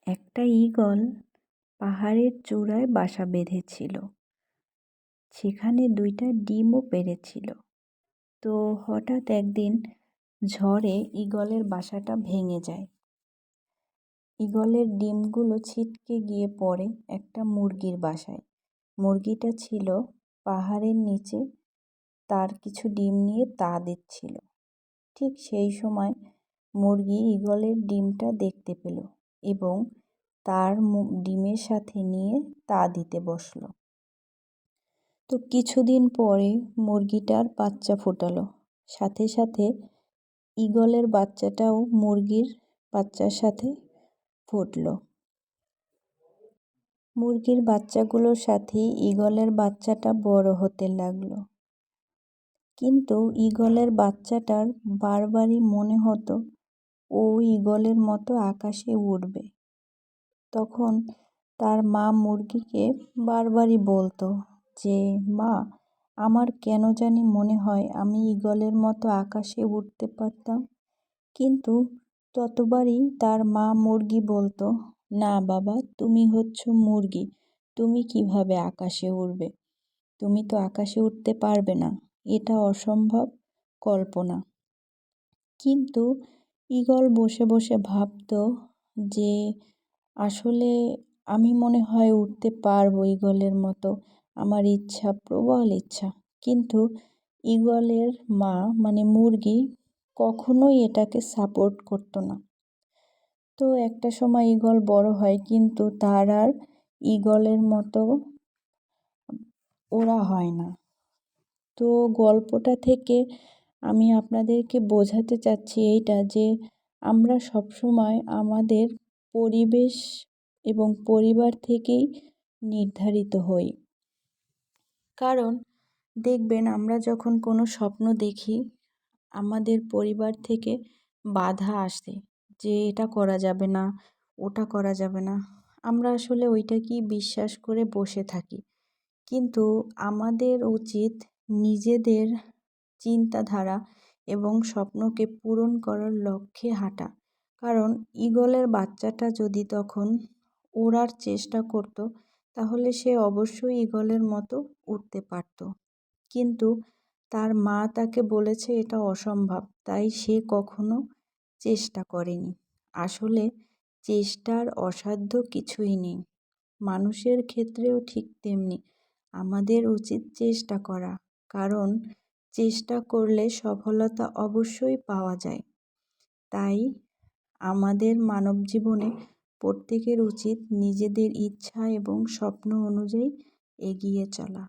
একটা ঈগল পাহাড়ের চূড়ায় বাসা বেঁধেছিল। সেখানে 2টা ডিমও পেড়েছিল। তো হঠাৎ একদিন ঝড়ে ঈগলের বাসাটা ভেঙে যায়। ঈগলের ডিমগুলো ছিটকে গিয়ে পড়ে একটা মুরগির বাসায়। মুরগিটা ছিল পাহাড়ের নিচে, তার কিছু ডিম নিয়ে তা দিচ্ছিল। ঠিক সেই সময় মুরগি ঈগলের ডিমটা দেখতে পেল এবং তার ডিমের সাথে নিয়ে তা দিতে বসলো। তো কিছুদিন পরে মুরগিটার বাচ্চা ফোটালো। সাথে সাথে ঈগলের বাচ্চাটাও মুরগির বাচ্চার সাথে ফুটলো। মুরগির বাচ্চাগুলোর সাথেই ঈগলের বাচ্চাটা বড় হতে লাগলো। কিন্তু ঈগলের বাচ্চাটার বারবারই মনে হতো ও ঈগলের মতো আকাশে উড়বে। তখন তার মা মুরগিকে বারবারই বলতো যে, মা, আমার কেন জানি মনে হয় আমি ঈগলের মতো আকাশে উড়তে পারতাম। কিন্তু ততবারই তার মা মুরগি বলতো, না বাবা, তুমি হচ্ছ মুরগি, তুমি কিভাবে আকাশে উড়বে? তুমি তো আকাশে উঠতে পারবে না, এটা অসম্ভব কল্পনা। কিন্তু ঈগল বসে বসে ভাবতো যে আসলে আমি মনে হয় উঠতে পারবো ঈগলের মতো, আমার ইচ্ছা, প্রবল ইচ্ছা। কিন্তু ঈগলের মা মানে মুরগি কখনোই এটাকে সাপোর্ট করতো না। তো একটা সময় ঈগল বড় হয়, কিন্তু তার আর ঈগলের মতো ওড়া হয় না। তো গল্পটা থেকে আমি আপনাদেরকে বোঝাতে চাচ্ছি এইটা যে আমরা সবসময় আমাদের পরিবেশ এবং পরিবার থেকেই নির্ধারিত হই। কারণ দেখবেন আমরা যখন কোনো স্বপ্ন দেখি, আমাদের পরিবার থেকে বাধা আসে যে এটা করা যাবে না, ওটা করা যাবে না। আমরা আসলে ওইটাকেই বিশ্বাস করে বসে থাকি। কিন্তু আমাদের উচিত নিজেদের চিন্তাধারা এবং স্বপ্নকে পূরণ করার লক্ষ্যে হাঁটা। কারণ ঈগলের বাচ্চাটা যদি তখন ওড়ার চেষ্টা করত, তাহলে সে অবশ্যই ঈগলের মতো উড়তে পারত। কিন্তু তার মা তাকে বলেছে এটা অসম্ভব, তাই সে কখনো চেষ্টা করেনি। আসলে চেষ্টার অসাধ্য কিছুই নেই। মানুষের ক্ষেত্রেও ঠিক তেমনি আমাদের উচিত চেষ্টা করা, কারণ চেষ্টা করলে সফলতা অবশ্যই পাওয়া যায়। তাই আমাদের মানব জীবনে প্রত্যেকের উচিত নিজেদের ইচ্ছা এবং স্বপ্ন অনুযায়ী এগিয়ে চলা।